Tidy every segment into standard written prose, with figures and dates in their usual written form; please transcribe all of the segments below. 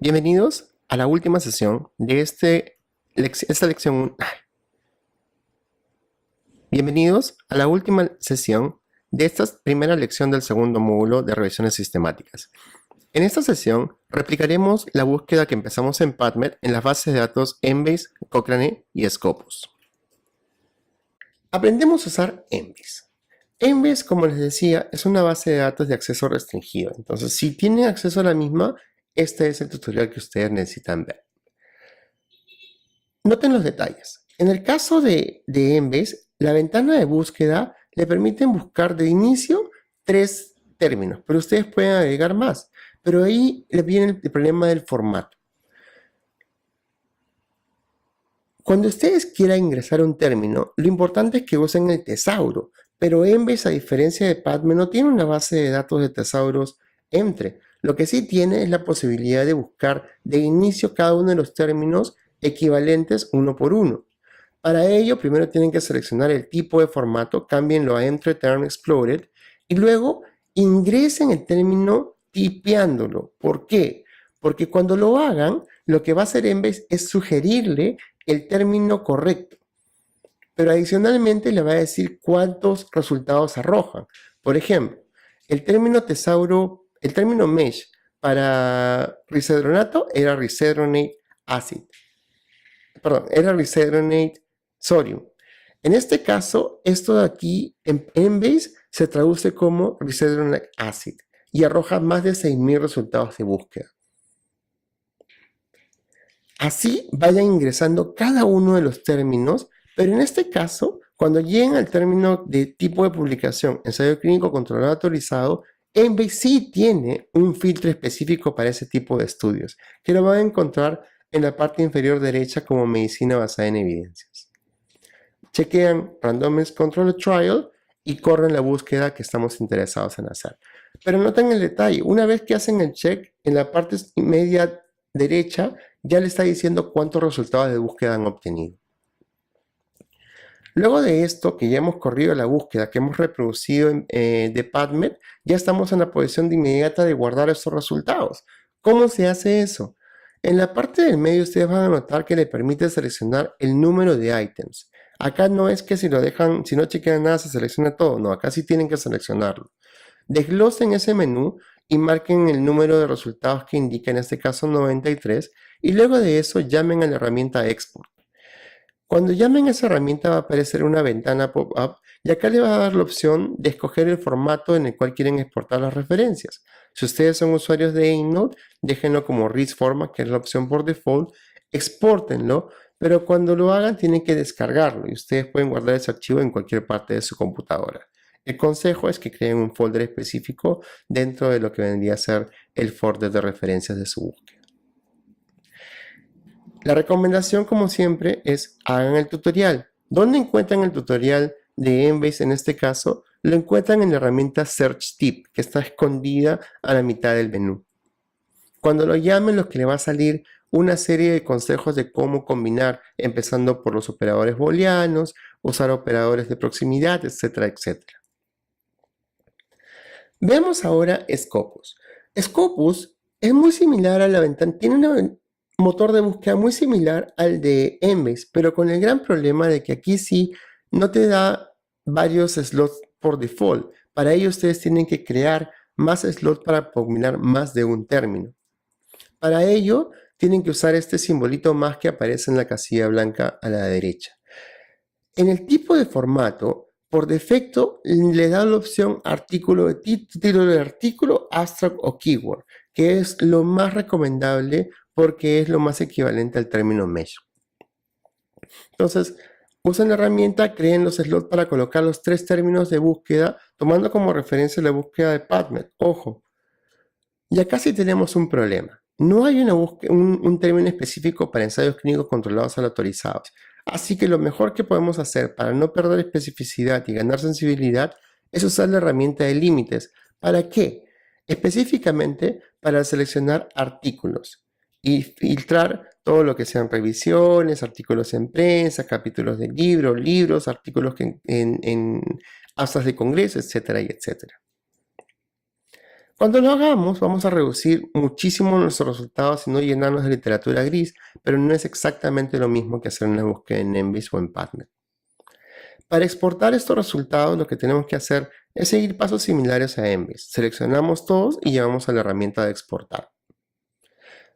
Bienvenidos a la última sesión de esta lección. Bienvenidos a la última sesión de esta primera lección del segundo módulo de revisiones sistemáticas. En esta sesión replicaremos la búsqueda que empezamos en PubMed en las bases de datos Embase, Cochrane y Scopus. Aprendemos a usar Embase. Embase, como les decía, es una base de datos de acceso restringido. Entonces, si tienen acceso a la misma, este es el tutorial que ustedes necesitan ver. Noten los detalles. En el caso de Embase, la ventana de búsqueda le permiten buscar de inicio 3 términos, pero ustedes pueden agregar más. Pero ahí les viene el problema del formato. Cuando ustedes quieran ingresar un término, lo importante es que usen el tesauro, pero Embase, a diferencia de PubMed, no tiene una base de datos de tesauros entre. Lo que sí tiene es la posibilidad de buscar de inicio cada uno de los términos equivalentes uno por uno. Para ello, primero tienen que seleccionar el tipo de formato, cámbienlo a Enter Term Exploded y luego ingresen el término tipeándolo. ¿Por qué? Porque cuando lo hagan, lo que va a hacer Embase es sugerirle el término correcto, pero adicionalmente le va a decir cuántos resultados arrojan. Por ejemplo, el término mesh para risedronato era risedronate acid. Perdón, era risedronate sodium. En este caso, esto de aquí en Embase se traduce como risedronate acid y arroja más de 6.000 resultados de búsqueda. Así vayan ingresando cada uno de los términos, pero en este caso, cuando lleguen al término de tipo de publicación, ensayo clínico controlado autorizado, Embase sí tiene un filtro específico para ese tipo de estudios, que lo van a encontrar en la parte inferior derecha como medicina basada en evidencias. Chequean Randomized Controlled Trial y corren la búsqueda que estamos interesados en hacer. Pero noten el detalle, una vez que hacen el check, en la parte media derecha ya le está diciendo cuántos resultados de búsqueda han obtenido. Luego de esto, que ya hemos corrido la búsqueda, que hemos reproducido de PubMed, ya estamos en la posición de inmediata de guardar esos resultados. ¿Cómo se hace eso? En la parte del medio ustedes van a notar que le permite seleccionar el número de items. Acá no es que si no chequean nada se selecciona todo, no, acá sí tienen que seleccionarlo. Desglosen ese menú y marquen el número de resultados que indica, en este caso 93, y luego de eso llamen a la herramienta Export. Cuando llamen a esa herramienta va a aparecer una ventana pop-up y acá le va a dar la opción de escoger el formato en el cual quieren exportar las referencias. Si ustedes son usuarios de EndNote, déjenlo como RIS Format, que es la opción por default, expórtenlo, pero cuando lo hagan tienen que descargarlo y ustedes pueden guardar ese archivo en cualquier parte de su computadora. El consejo es que creen un folder específico dentro de lo que vendría a ser el folder de referencias de su búsqueda. La recomendación, como siempre, es hagan el tutorial. ¿Dónde encuentran el tutorial de Embase en este caso? Lo encuentran en la herramienta Search Tip, que está escondida a la mitad del menú. Cuando lo llamen, lo que le va a salir una serie de consejos de cómo combinar, empezando por los operadores booleanos, usar operadores de proximidad, etcétera, etcétera. Veamos ahora Scopus. Scopus es muy similar a la ventana, tiene un motor de búsqueda muy similar al de Embase, pero con el gran problema de que aquí sí no te da varios slots por default. Para ello ustedes tienen que crear más slots para combinar más de un término. Para ello tienen que usar este simbolito más que aparece en la casilla blanca a la derecha. En el tipo de formato, por defecto le da la opción artículo de título del artículo, abstract o keyword, que es lo más recomendable porque es lo más equivalente al término mesh. Entonces, usen la herramienta, creen los slots para colocar los 3 términos de búsqueda, tomando como referencia la búsqueda de PubMed. Ojo, y acá sí tenemos un problema. No hay un término específico para ensayos clínicos controlados aleatorizados. Así que lo mejor que podemos hacer para no perder especificidad y ganar sensibilidad es usar la herramienta de límites. ¿Para qué? Específicamente para seleccionar artículos y filtrar todo lo que sean revisiones, artículos en prensa, capítulos de libros, artículos en actas de congreso, etcétera y etcétera. Cuando lo hagamos, vamos a reducir muchísimo nuestros resultados y no llenarnos de literatura gris, pero no es exactamente lo mismo que hacer una búsqueda en Embase o en PubMed. Para exportar estos resultados, lo que tenemos que hacer es seguir pasos similares a Embase. Seleccionamos todos y llevamos a la herramienta de exportar.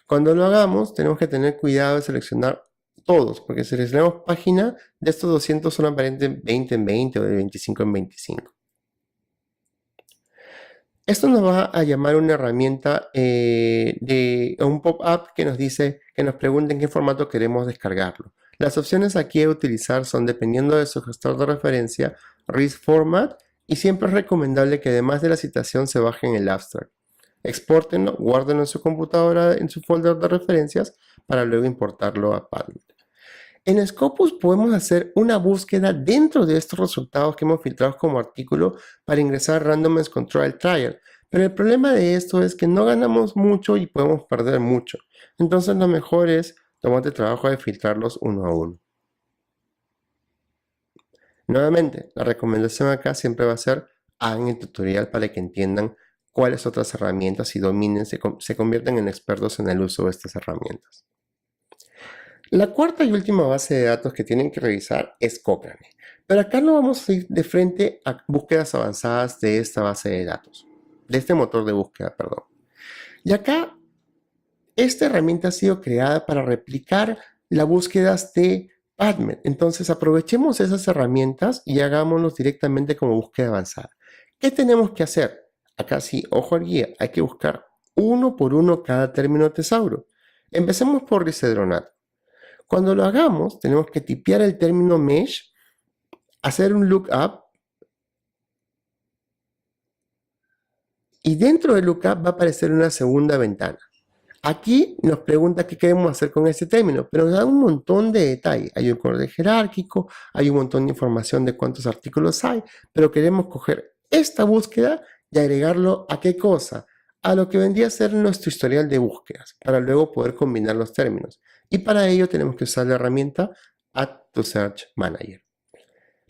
Cuando lo hagamos, tenemos que tener cuidado de seleccionar todos, porque si seleccionamos página, de estos 200 son aparentemente 20 en 20 o de 25 en 25. Esto nos va a llamar una herramienta de un pop-up que nos dice, que nos pregunta en qué formato queremos descargarlo. Las opciones aquí a utilizar son, dependiendo de su gestor de referencia, RIS Format, y siempre es recomendable que además de la citación se baje en el abstract. Expórtenlo, guárdenlo en su computadora, en su folder de referencias, para luego importarlo a PubMed. En Scopus podemos hacer una búsqueda dentro de estos resultados que hemos filtrado como artículo para ingresar Randomized Control Trial. Pero el problema de esto es que no ganamos mucho y podemos perder mucho. Entonces lo mejor es tomarte el trabajo de filtrarlos uno a uno. Nuevamente, la recomendación acá siempre va a ser hagan el tutorial para que entiendan cuáles otras herramientas y dominen, se convierten en expertos en el uso de estas herramientas. La cuarta y última base de datos que tienen que revisar es Cochrane, pero acá no vamos a ir de frente a búsquedas avanzadas de esta base de datos, de este motor de búsqueda, perdón. Y acá, esta herramienta ha sido creada para replicar las búsquedas de PubMed, entonces aprovechemos esas herramientas y hagámoslos directamente como búsqueda avanzada. ¿Qué tenemos que hacer? Acá sí, ojo al guía, hay que buscar uno por uno cada término tesauro. Empecemos por risedronato. Cuando lo hagamos, tenemos que tipear el término mesh, hacer un lookup, y dentro del lookup va a aparecer una segunda ventana. Aquí nos pregunta qué queremos hacer con este término, pero nos da un montón de detalles. Hay un orden jerárquico, hay un montón de información de cuántos artículos hay, pero queremos coger esta búsqueda y agregarlo a qué cosa, a lo que vendría a ser nuestro historial de búsquedas, para luego poder combinar los términos. Y para ello tenemos que usar la herramienta Add to Search Manager.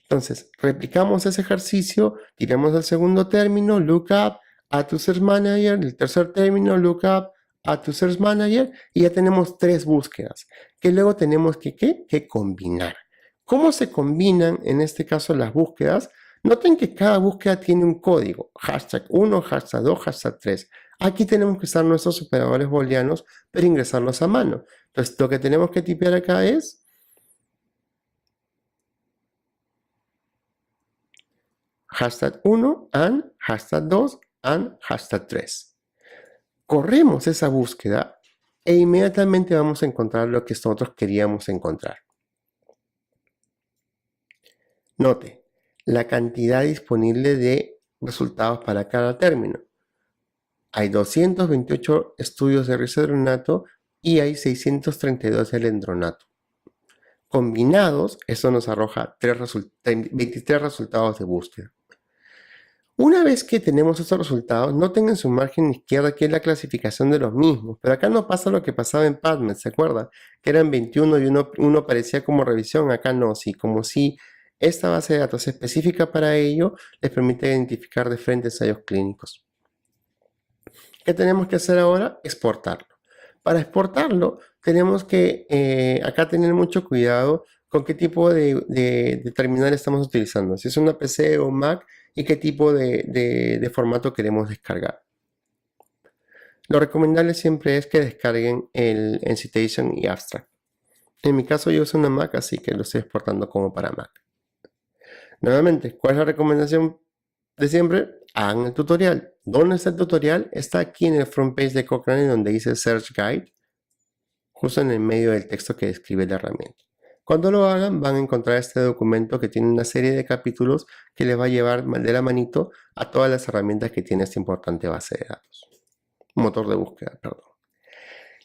Entonces, replicamos ese ejercicio, tiramos el segundo término, lookup, Add to Search Manager, el tercer término, lookup, Add to Search Manager, y ya tenemos 3 búsquedas, que luego tenemos que combinar. ¿Cómo se combinan en este caso las búsquedas? Noten que cada búsqueda tiene un código, hashtag 1, hashtag 2, hashtag 3. Aquí tenemos que usar nuestros operadores booleanos para ingresarlos a mano. Entonces, lo que tenemos que tipear acá es hashtag 1 and hashtag 2 and hashtag 3. Corremos esa búsqueda e inmediatamente vamos a encontrar lo que nosotros queríamos encontrar. Note la cantidad disponible de resultados para cada término. Hay 228 estudios de risedronato y hay 632 de alendronato. Combinados, eso nos arroja 23 resultados de búsqueda. Una vez que tenemos estos resultados, noten en su margen izquierda que es la clasificación de los mismos, pero acá no pasa lo que pasaba en PubMed, ¿se acuerdan? Que eran 21 y uno aparecía como revisión, acá no, sí, como si esta base de datos específica para ello les permite identificar de frente ensayos clínicos. ¿Qué tenemos que hacer ahora? Exportarlo. Para exportarlo, tenemos que acá tener mucho cuidado con qué tipo de terminal estamos utilizando. Si es una PC o Mac y qué tipo de formato queremos descargar. Lo recomendable siempre es que descarguen el Citation y Abstract. En mi caso yo uso una Mac, así que lo estoy exportando como para Mac. Nuevamente, ¿cuál es la recomendación de siempre? Hagan el tutorial. ¿Dónde está el tutorial? Está aquí en el front page de Cochrane donde dice Search Guide, justo en el medio del texto que describe la herramienta. Cuando lo hagan van a encontrar este documento que tiene una serie de capítulos que les va a llevar de la manito a todas las herramientas que tiene esta importante base de datos. Motor de búsqueda, perdón.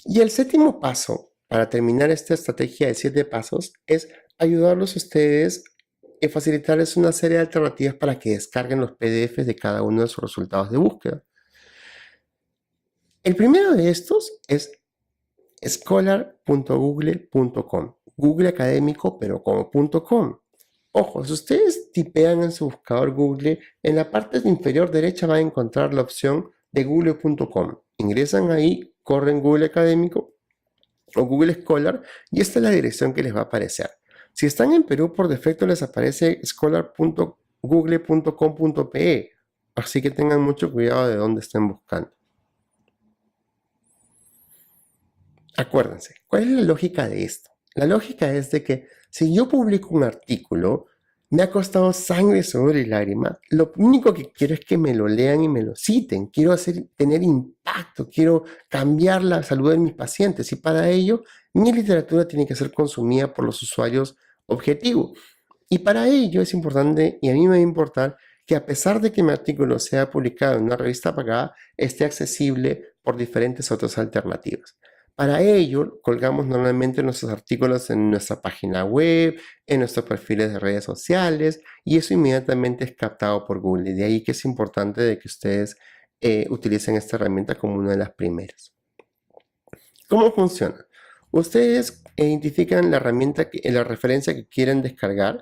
Y el séptimo paso para terminar esta estrategia de 7 pasos es ayudarlos a ustedes y facilitarles una serie de alternativas para que descarguen los PDFs de cada uno de sus resultados de búsqueda. El primero de estos es scholar.google.com. Google académico, pero como .com. Ojo, si ustedes tipean en su buscador Google, en la parte inferior derecha van a encontrar la opción de google.com. Ingresan ahí, corren Google Académico o Google Scholar y esta es la dirección que les va a aparecer. Si están en Perú, por defecto les aparece scholar.google.com.pe, así que tengan mucho cuidado de dónde estén buscando. Acuérdense, ¿cuál es la lógica de esto? La lógica es de que si yo publico un artículo, me ha costado sangre, sudor y lágrimas, lo único que quiero es que me lo lean y me lo citen. Quiero tener impacto, quiero cambiar la salud de mis pacientes y para ello mi literatura tiene que ser consumida por los usuarios objetivos. Y para ello es importante, y a mí me va a importar, que a pesar de que mi artículo sea publicado en una revista pagada, esté accesible por diferentes otras alternativas. Para ello, colgamos normalmente nuestros artículos en nuestra página web, en nuestros perfiles de redes sociales, y eso inmediatamente es captado por Google. Y de ahí que es importante de que ustedes utilicen esta herramienta como una de las primeras. ¿Cómo funciona? Ustedes identifican la herramienta, la referencia que quieren descargar,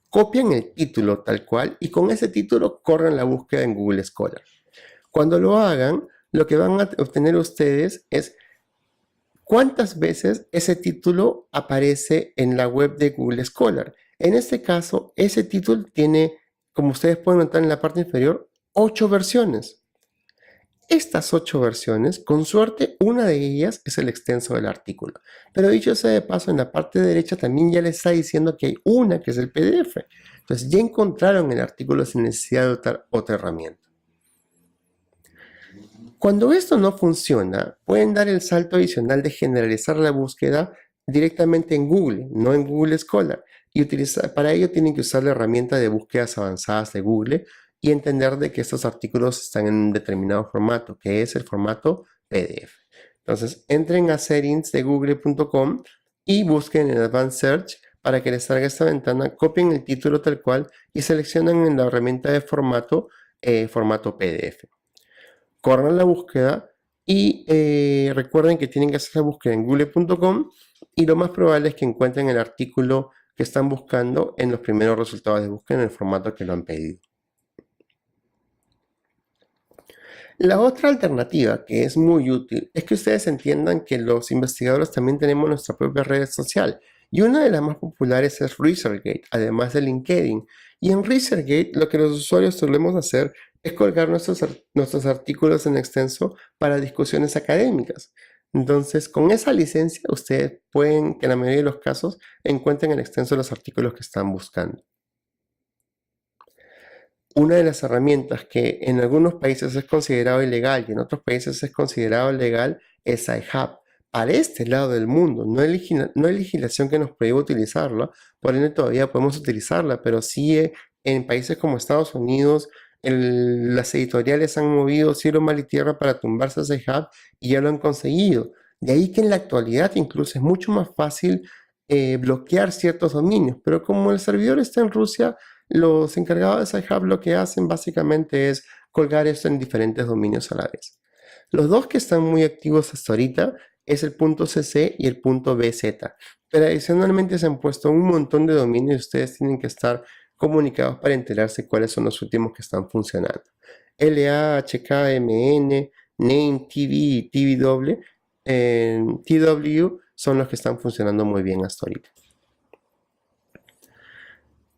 copian el título tal cual y con ese título corren la búsqueda en Google Scholar. Cuando lo hagan, lo que van a obtener ustedes es cuántas veces ese título aparece en la web de Google Scholar. En este caso, ese título tiene, como ustedes pueden notar en la parte inferior, 8 versiones. Estas 8 versiones, con suerte, una de ellas es el extenso del artículo. Pero dicho sea de paso, en la parte derecha también ya les está diciendo que hay una que es el PDF. Entonces ya encontraron el artículo sin necesidad de otra herramienta. Cuando esto no funciona, pueden dar el salto adicional de generalizar la búsqueda directamente en Google, no en Google Scholar. Y para ello tienen que usar la herramienta de búsquedas avanzadas de Google y entender de que estos artículos están en un determinado formato, que es el formato PDF. Entonces, entren a settings de google.com y busquen en Advanced Search para que les salga esta ventana, copien el título tal cual y seleccionan en la herramienta de formato PDF. Corran la búsqueda y recuerden que tienen que hacer la búsqueda en google.com y lo más probable es que encuentren el artículo que están buscando en los primeros resultados de búsqueda en el formato que lo han pedido. La otra alternativa que es muy útil es que ustedes entiendan que los investigadores también tenemos nuestra propia red social y una de las más populares es ResearchGate, además de LinkedIn. Y en ResearchGate lo que los usuarios solemos hacer es colgar nuestros artículos en extenso para discusiones académicas. Entonces, con esa licencia, ustedes pueden, que en la mayoría de los casos, encuentren en extenso los artículos que están buscando. Una de las herramientas que en algunos países es considerado ilegal y en otros países es considerado legal es iHub. Para este lado del mundo no hay legislación que nos prohíba utilizarla, por ende todavía podemos utilizarla, pero sí en países como Estados Unidos, las editoriales han movido cielo, mar y tierra para tumbarse ese hub y ya lo han conseguido. De ahí que en la actualidad incluso es mucho más fácil bloquear ciertos dominios, pero como el servidor está en Rusia, los encargados de SciHub lo que hacen básicamente es colgar esto en diferentes dominios a la vez. Los dos que están muy activos hasta ahorita es el .cc y el .bz, pero adicionalmente se han puesto un montón de dominios y ustedes tienen que estar comunicados para enterarse cuáles son los últimos que están funcionando. LA, HK, MN, Name, TV y TW son los que están funcionando muy bien hasta ahorita.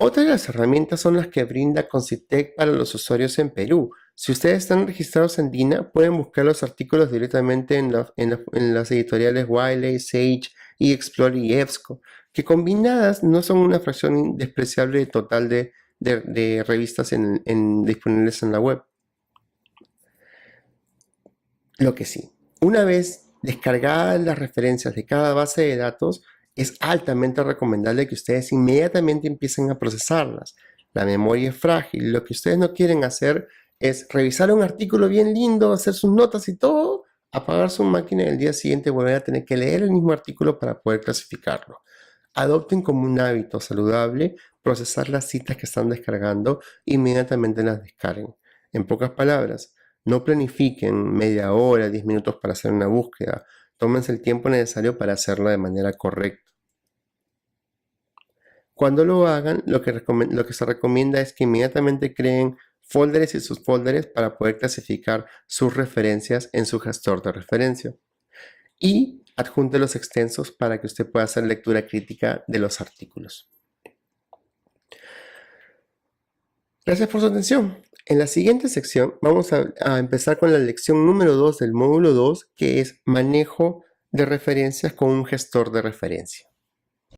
Otra de las herramientas son las que brinda Concitec para los usuarios en Perú. Si ustedes están registrados en DINA, pueden buscar los artículos directamente en las editoriales Wiley, Sage, eExplore y EBSCO, que combinadas no son una fracción despreciable total de revistas disponibles en la web. Lo que sí, una vez descargadas las referencias de cada base de datos, es altamente recomendable que ustedes inmediatamente empiecen a procesarlas. La memoria es frágil. Lo que ustedes no quieren hacer es revisar un artículo bien lindo, hacer sus notas y todo, apagar su máquina y el día siguiente volver a tener que leer el mismo artículo para poder clasificarlo. Adopten como un hábito saludable procesar las citas que están descargando e inmediatamente las descarguen. En pocas palabras, no planifiquen media hora, 10 minutos para hacer una búsqueda. Tómense el tiempo necesario para hacerlo de manera correcta. Cuando lo hagan, lo que se recomienda es que inmediatamente creen folders y subfolders para poder clasificar sus referencias en su gestor de referencia. Y adjunte los extensos para que usted pueda hacer lectura crítica de los artículos. Gracias por su atención. En la siguiente sección vamos a empezar con la lección número 2 del módulo 2, que es manejo de referencias con un gestor de referencia.